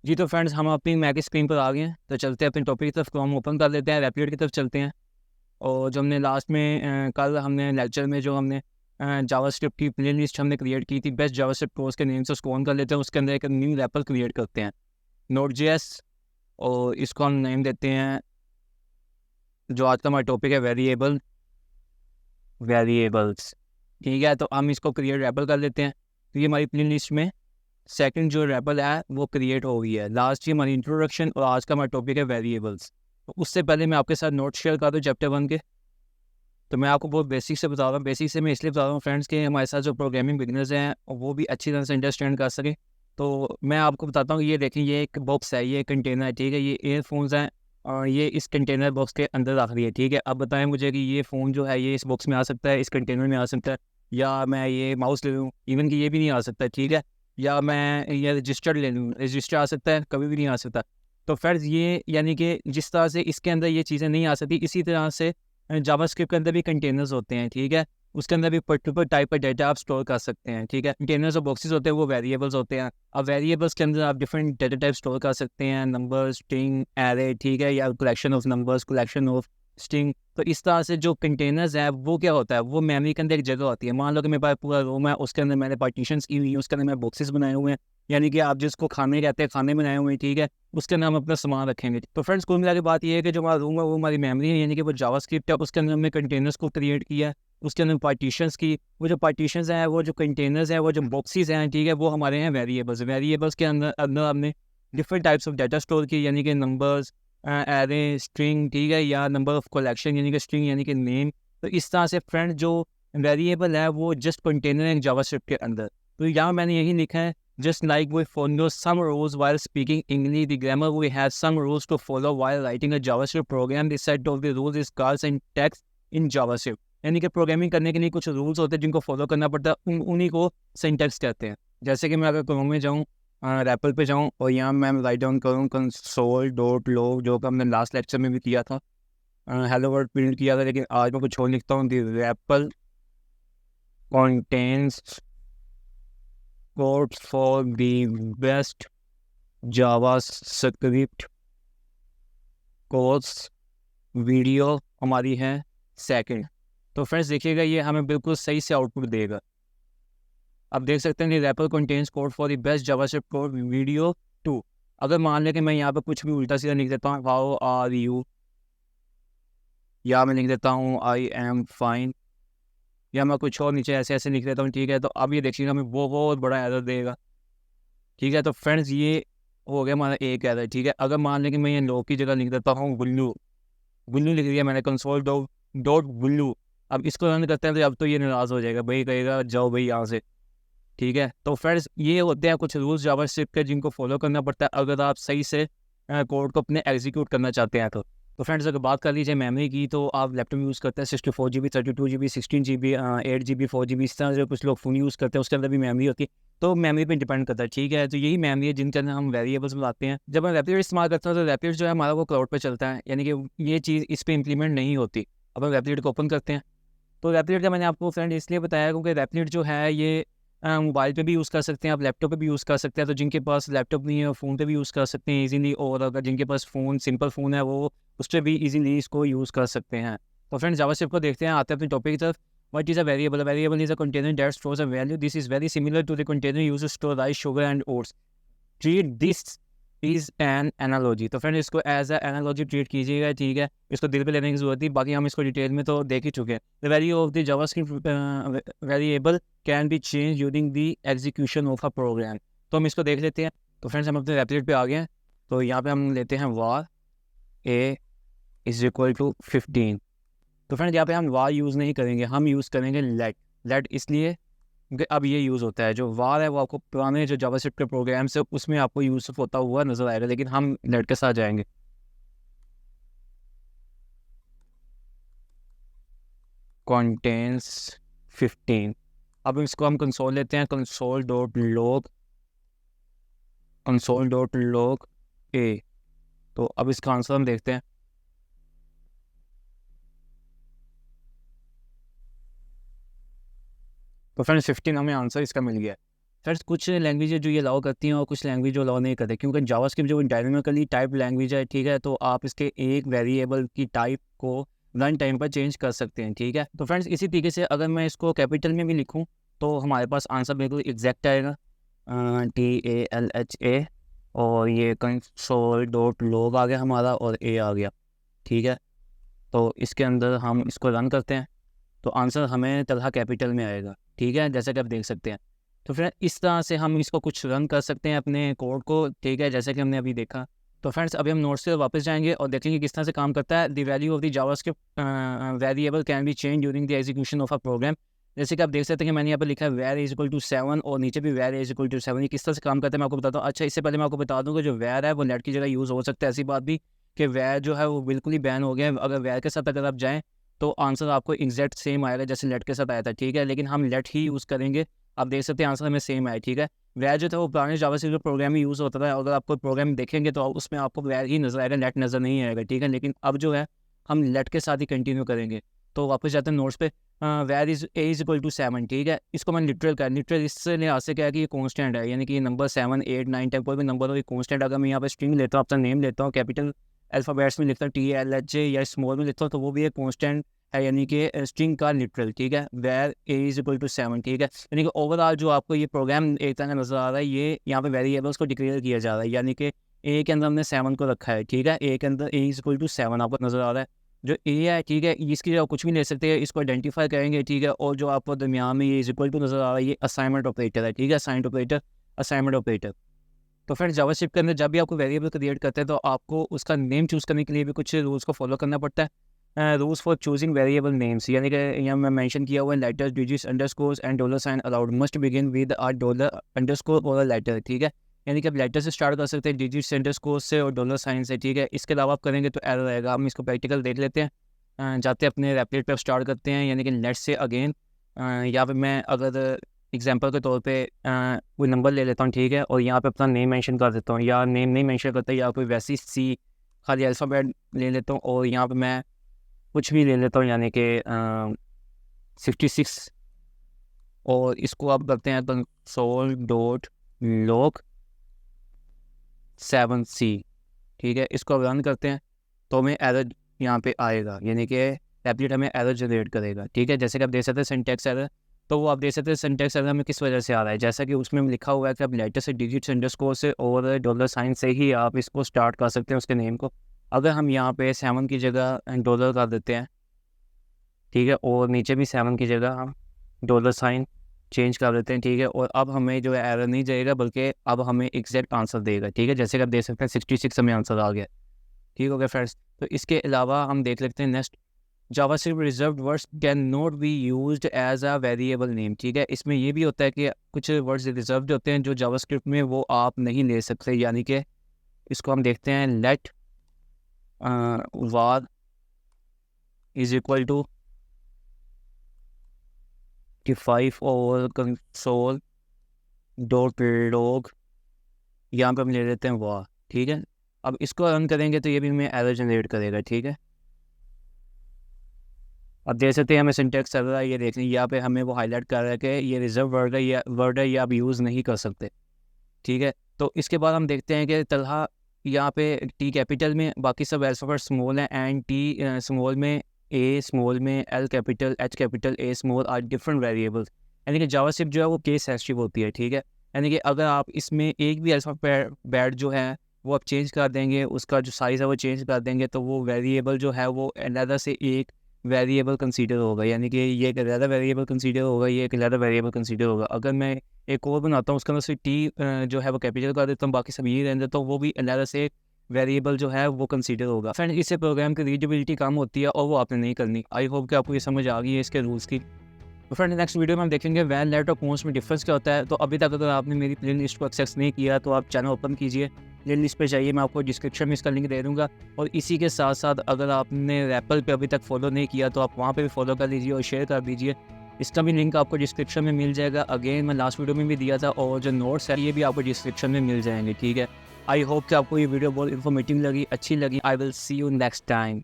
जी तो फ्रेंड्स, हम अपनी मैक स्क्रीन पर आ गए हैं, तो चलते हैं अपने टॉपिक की तरफ। तो हम ओपन कर लेते हैं, रैपिड की तरफ चलते हैं। और जो हमने लास्ट में कल हमने लेक्चर में जो हमने जावास्क्रिप्ट की प्ले लिस्ट हमने क्रिएट की थी, बेस्ट जावास्क्रिप्ट कोर्स के नेम से उसको ऑन कर लेते हैं। उसके अंदर एक न्यू रैपल क्रिएट करते हैं, Node.js, और इसको हम नेम देते हैं, जो आज का हमारा टॉपिक है, वेरिएबल्स। ठीक है, तो हम इसको क्रिएट रैपल कर लेते हैं। तो ये हमारी प्ले लिस्ट में सेकंड जो रैपल है वो क्रिएट हो गई है। लास्ट ही हमारी इंट्रोडक्शन और आज का हमारा टॉपिक है वेरिएबल्स। तो उससे पहले मैं आपके साथ नोट्स शेयर कर दूँ चैप्टर 1 के। तो मैं आपको बहुत बेसिक से बता रहा हूँ। बेसिक से मैं इसलिए बता रहा हूँ फ्रेंड्स कि हमारे साथ जो प्रोग्रामिंग बिगनर्स हैं वो भी अच्छी तरह से अंडरस्टैंड कर सकें। तो मैं आपको बताता हूँ, ये देखें, ये एक बॉक्स है, ये कंटेनर है, ठीक है। ये ईयरफोन्स हैं और ये इस कंटेनर बॉक्स के अंदर रख रही है, ठीक है। अब बताएं मुझे कि ये फ़ोन जो है ये इस बॉक्स में आ सकता है, इस कंटेनर में आ सकता है, या मैं ये माउस ले लूँ, इवन कि ये भी नहीं आ सकता, ठीक है। या मैं ये रजिस्टर ले लूँ, रजिस्टर आ सकता है, कभी भी नहीं आ सकता। तो फ्रेंड्स, ये यानी कि जिस तरह से इसके अंदर ये चीज़ें नहीं आ सकती, इसी तरह से जावास्क्रिप्ट के अंदर भी कंटेनर्स होते हैं, ठीक है। उसके अंदर भी पर्टिकुलर टाइप का डेटा आप स्टोर कर सकते हैं, ठीक है। कंटेनर्स और बॉक्सेस होते हैं वो वेरिएबल्स होते हैं। अब वेरिएबल्स के अंदर आप डिफरेंट डेटा टाइप स्टोर कर सकते हैं, नंबर्स, स्ट्रिंग, एरे, ठीक है, या collection of numbers, collection of string. तो इस तरह से जो कंटेनर्स है वो क्या होता है, वो मेमोरी के अंदर एक जगह होती है। मान लो कि मेरे पास पूरा रूम है, उसके अंदर मैंने पार्टीशंस की हुई है, उसके अंदर मैं बॉक्सेस बनाए हुए हैं, यानी कि आप जिसको खाने कहते हैं, खाने बनाए हुए हैं, ठीक है। उसके अंदर हम अपना सामान रखेंगे। तो फ्रेंड्स, कुल मिला के बात ये है कि जो हमारा रूम है वो हमारी मेमोरी है, यानी कि वो जावास्क्रिप्ट है, उसके अंदर हमने कंटेनर्स को क्रिएट किया है, उसके अंदर पार्टीशंस की। वो जो पार्टीशंस हैं, वो जो कंटेनर्स हैं, वो जो बॉक्सेस हैं, ठीक है, वो हमारे हैं वेरिएबल्स। वेरिएबल्स के अंदर अंदर हमने different types of data store की, यानी कि नंबर्स, एरे, स्ट्रिंग, ठीक है, या नंबर ऑफ कलेक्शन यानी कि स्ट्रिंग यानी कि नेम। तो इस तरह से फ्रेंड जो वेरिएबल है वो जस्ट कंटेनर है जावास्क्रिप्ट के अंदर। तो यहाँ मैंने यही लिखा है, just like we follow some rules while speaking English, the grammar we have some rules to follow while writing a JavaScript program. The set of the rules is called syntax in JavaScript. यानी कि programming करने के लिए कुछ rules होते हैं जिनको follow करना पड़ता है, उन्हीं को सिंटैक्स कहते हैं। जैसे कि मैं अगर क्रोम में जाऊँ, रैपल पे जाऊँ, और यहाँ मैं राइट डाउन करूँ कंसोल डॉट लॉग, जो कि हमने लास्ट लेक्चर में भी किया था, हेलो वर्ल्ड प्रिंट किया था, लेकिन आज मैं कुछ और लिखता हूँ, the rappel contains codes for the best JavaScript course. Video हमारी है सेकंड। तो फ्रेंड्स देखिएगा, ये हमें बिल्कुल सही से आउटपुट देगा। अब देख सकते हैं कि rappel contains code for the best JavaScript code video 2। अगर मान लें कि मैं यहाँ पर कुछ भी उल्टा सीधा लिख देता हूँ, हाउ आर यू, या मैं लिख देता हूँ आई एम फाइन, या मैं कुछ और नीचे ऐसे ऐसे लिख देता हूँ, ठीक है। तो अब ये देखिएगा हमें वो बहुत बड़ा एरर देगा, ठीक है। तो फ्रेंड्स, ये हो गया हमारा एक एरर, ठीक है। अगर मान लें कि मैं ये लो की जगह लिख देता हूँ गुल्लू, गुल्लू लिख दिया मैंने, कंसोल डॉट गुल्लू। अब इसको रन करते हैं तो अब तो ये नाराज़ हो जाएगा, भाई कहेगा जाओ भाई यहाँ से, ठीक है। तो फ्रेंड्स, ये होते हैं कुछ रूल्स जावास्क्रिप्ट के जिनको फॉलो करना पड़ता है अगर आप सही से कोड को अपने एग्जीक्यूट करना चाहते हैं। तो फ्रेंड्स, अगर बात कर लीजिए मेमोरी की, तो आप लैपटॉप यूज़ करते हैं 64 GB, 32 GB, 16 GB, 8 GB, 4 GB, इस तरह से कुछ लोग फ़ोन यूज़ करते हैं, उसके अंदर भी मेमोरी होती है। तो मेमोरी पे डिपेंड करता है, ठीक है। तो यही मेमोरी है जिनके अंदर हम वेरिएबल्स बनाते हैं। जब हम रैपिड इस्तेमाल करते हैं तो रैपिड जो है हमारा वो क्लाउड पे चलता है, यानी कि ये चीज़ इस पर इम्प्लीमेंट नहीं होती। अब हम रैपिड को ओपन करते हैं, तो रैपिड का मैंने आपको फ्रेंड इसलिए बताया क्योंकि रैपिड जो है ये मोबाइल पे भी यूज़ कर सकते हैं, आप लैपटॉप पे भी यूज़ कर सकते हैं। तो जिनके पास लैपटॉप नहीं है फ़ोन पे भी यूज़ कर सकते हैं इजीली, और अगर जिनके पास फ़ोन सिंपल फ़ोन है वो उस पर भी इजीली इसको यूज़ कर सकते हैं। तो फ्रेंड्स, जावास्क्रिप्ट को देखते हैं, आते हैं अपने टॉपिक की तरफ। What is a variable? A variable is a container that stores a value. This is very similar to the container used to store rice, sugar and oats. Treat this is an analogy. तो friend, इसको as a analogy treat कीजिएगा, ठीक है। इसको दिल पे लेने की जरूरत नहीं, बाकी हम इसको डिटेल में तो देख ही चुके हैं। The value of the JavaScript variable can be change during the execution of a program. तो हम इसको देख लेते हैं। तो फ्रेंड्स, हम अपने वेबसाइट पे आ गए हैं। तो यहाँ पे हम लेते हैं वार ए इज इक्वल टू 15। तो फ्रेंड्स, यहाँ पे हम वार यूज़ नहीं करेंगे, हम यूज़ करेंगे लेट। लेट इसलिए क्योंकि अब ये यूज़ होता है, जो वार है वो आपको पुराने जो जावास्क्रिप्ट के प्रोग्राम्स है उसमें आपको यूज़ होता हुआ नजर आएगा, लेकिन हम लेट के साथ जाएंगे। कंटेंस 15। अब इसको हम कंसोल लेते हैं, कंसोल डॉट लॉग ए। तो अब इसका आंसर हम देखते हैं। तो फ्रेंड्स, 15 हमें आंसर इसका मिल गया। फ्रेंड्स कुछ लैंग्वेजेज जो ये अलाउ करती हैं और कुछ लैंग्वेज जो अलाउ नहीं करते, क्योंकि जावास्क्रिप्ट जो डायनामिकली टाइप लैंग्वेज है, ठीक है, तो आप इसके एक वेरिएबल की टाइप को रन टाइम पर चेंज कर सकते हैं, ठीक है। तो फ्रेंड्स इसी तरीके से अगर मैं इसको कैपिटल में भी लिखूँ तो हमारे पास आंसर बिल्कुल एग्जैक्ट आएगा, TALHA, और ये console.log आ गया हमारा और A आ गया, ठीक है। तो इसके अंदर हम इसको रन करते हैं तो आंसर हमें तलहा कैपिटल में आएगा, ठीक है, जैसा कि आप देख सकते हैं। तो फ्रेंड इस तरह से हम इसको कुछ रन कर सकते हैं अपने कोड को, ठीक है, जैसे कि हमने अभी देखा। तो फ्रेंड्स अभी हम नोट्स से वापस जाएंगे और देखेंगे किस तरह से काम करता है। The value of the JavaScript variable can be change during the execution of a program. जैसे कि आप देख सकते हैं कि मैंने यहाँ पर लिखा है वैर इज इक्वल टू 7 और नीचे भी वैर इज इक्वल टू 7। ये किस तरह से काम करता है मैं आपको बताता हूँ। अच्छा, इससे पहले मैं आपको बता दूँ कि जो वैर है वो नेट की जगह यूज़ हो सकता है। ऐसी बात भी कि वैर जो है वो बिल्कुल ही बैन हो गया है। अगर वैर के साथ अगर आप जाएँ तो आंसर आपको एग्जैक्ट सेम आएगा जैसे लेट के साथ आया था, ठीक है, लेकिन हम लेट ही यूज़ करेंगे। आप देख सकते हैं आंसर हमें सेम आया, ठीक है। वैर जो था वो पुराने जावास्क्रिप्ट प्रोग्राम में यूज़ होता था। अगर आपको प्रोग्राम देखेंगे तो उसमें आपको वैर ही नजर आएगा, लेट नज़र नहीं आएगा, ठीक है। लेकिन अब जो है हम लेट के साथ ही कंटिन्यू करेंगे। तो वापस जाते हैं नोट्स पे। Var is a is equal to 7, ठीक है। इसको मैंने लिटरल कर, लिटरल इससे लिहाज से क्या है कि ये कॉन्स्टेंट है, यानी कि नंबर 7, 8, 9, 10 कोई भी नंबर हो, ये कॉन्स्टेंट। अगर मैं यहाँ पे स्ट्रिंग लेता हूँ, अपना नेम लेता हूँ, कैपिटल अल्फ़ाबेट्स में लिखता हूँ TLHA या स्मॉल में लिखता हूँ, तो वो भी एक कॉन्स्टेंट है, यानी कि स्ट्रिंग का लिटरल, ठीक है। वैर ए इज इक्वल टू 7, ठीक है। यानी कि ओवरऑल जो आपको ये प्रोग्राम एक तरह का नजर आ रहा है, ये यहाँ पे वेरिएबल्स को डिक्लेयर किया जा रहा है, यानी कि ए के अंदर हमने 7 को रखा है, ठीक है। ए के अंदर ए इज इक्वल टू 7 आपको नजर आ रहा है। जो ए है, ठीक है, इसकी जगह कुछ भी ले सकते हैं, इसको आइडेंटिफाई करेंगे, ठीक है। और जो आपको दरमियान में ये इज इक्वल टू नजर आ रहा है, ये असाइनमेंट ऑपरेटर है, ठीक है, असाइनमेंट ऑपरेटर, असाइनमेंट ऑपरेटर। तो फिर जावास्क्रिप्ट के अंदर जब भी आपको वेरिएबल क्रिएट करते हैं तो आपको उसका नेम चूज़ करने के लिए भी कुछ रूल्स को फॉलो करना पड़ता है। Rules for choosing variable names, यानी कि यहाँ मैं मेंशन किया हुआ है letters, digits, underscores and dollar sign allowed must begin with a dollar underscore और अ लेटर, ठीक है। यानी कि आप लेटर से स्टार्ट कर सकते हैं, डिजिट्स, अंडरस्कोर से और डॉलर साइन से, ठीक है। इसके अलावा आप करेंगे तो एरर आएगा। हम इसको प्रैक्टिकल देख लेते हैं। जाते अपने रेपलेट पर स्टार्ट करते हैं, यानी कि लेट से अगेन। यहाँ पे मैं अगर एग्जांपल के तौर पे कोई नंबर ले लेता हूँ, ठीक है, और यहाँ पे अपना नेम मेंशन कर देता हूँ, या नेम नहीं मेंशन करता, या कोई वैसी सी खाली अल्फ़ाबेट ले लेता हूँ, और यहाँ पे मैं कुछ भी ले लेता हूँ, यानी कि 66, और इसको आप करते हैं console.log 7C, ठीक है। इसको रन करते हैं तो हमें एरर यहाँ पे आएगा, यानी कि टैबलेट हमें एरर जनरेट करेगा, ठीक है। जैसे कि आप देख सकते हैं सिंटैक्स एरर, तो वो आप देख सकते हैं सिंटैक्स एरर हमें किस वजह से आ रहा है। जैसा कि उसमें लिखा हुआ है कि आप लेटर से, डिजिट्स, अंडरस्कोर से और डॉलर साइन से ही आप इसको स्टार्ट कर सकते हैं उसके नेम को। अगर हम यहाँ पे 7 की जगह डॉलर कर देते हैं, ठीक है, और नीचे भी 7 की जगह हम डॉलर साइन चेंज कर देते हैं, ठीक है, और अब हमें जो है एरर नहीं जाएगा, बल्कि अब हमें एग्जैक्ट आंसर देगा, ठीक है। जैसे कि आप देख सकते हैं 66 हमें आंसर आ गया, ठीक हो गया फ्रेंड्स। तो इसके अलावा हम देख लेते हैं next, JavaScript reserved words can not be used as a variable name, ठीक है। इसमें ये भी होता है कि कुछ वर्ड्स रिजर्व्ड होते हैं जो जावास्क्रिप्ट में वो आप नहीं ले सकते, यानी कि इसको हम देखते हैं let var is equal to 5 और console.log, यहाँ पे हम ले लेते हैं var, ठीक है। अब इसको रन करेंगे तो ये भी हमें एरर जनरेट करेगा, ठीक है। अब देख सकते हैं हमें सिंटैक्स चल रहा है, ये देख लें यहाँ पे हमें वो हाईलाइट कर रहा है कि ये रिजर्व वर्ड है, या आप यूज़ नहीं कर सकते, ठीक है। तो इसके बाद हम देखते हैं कि तलहा यहाँ पे टी कैपिटल में, बाकी सब अल्फ़ाबेट स्मॉल है, एंड टी स्मॉल में, ए स्मॉल में, L capital, H capital, A small are different variables. यानी कि जावास्क्रिप्ट जो है वो केस सेंसिटिव होती है, ठीक है। यानी कि अगर आप इसमें एक भी अल्फ़ाबेट जो है वो आप चेंज कर देंगे, उसका जो साइज़ है वो चेंज कर देंगे, तो वो वेरिएबल जो है वो अलग से एक वेरिएबल कंसीडर होगा, यानी कि ये एक अलग वेरिएबल कंसीडर होगा, ये एक अलग वेरिएबल कंसीडर होगा। अगर मैं एक और बनाता हूँ उसके अंदर से टी जो है वो कैपिटल कर देता हूँ, बाकी सब यही रहने देता हूँ, वो भी अलग से वेरिएबल जो है वो कंसीडर होगा। फ्रेंड इससे प्रोग्राम की रीडेबिलिटी कम होती है और वो आपने नहीं करनी। आई होप कि आपको ये समझ आ गई है इसके रूल्स की। तो फ्रेंड नेक्स्ट वीडियो में हम देखेंगे वैन, लेट और कॉन्स्ट में डिफरेंस क्या होता है। तो अभी तक अगर आपने मेरी प्ले लिस्ट को एक्सेस नहीं किया तो आप चैनल ओपन कीजिए, प्ले लिस्ट पे जाइए, मैं आपको डिस्क्रिप्शन में इसका लिंक दे दूँगा। और इसी के साथ साथ अगर आपने रैपल पे अभी तक फॉलो नहीं किया तो आप वहाँ पे भी फॉलो कर लीजिए और शेयर कर दीजिए। इसका भी लिंक आपको डिस्क्रिप्शन में मिल जाएगा। अगेन मैं लास्ट वीडियो में भी दिया था, और जो नोट्स है ये भी आपको डिस्क्रिप्शन में मिल जाएंगे, ठीक है। आई होप कि आपको ये वीडियो बहुत इन्फॉर्मेटिव लगी, अच्छी लगी। I will see you next time.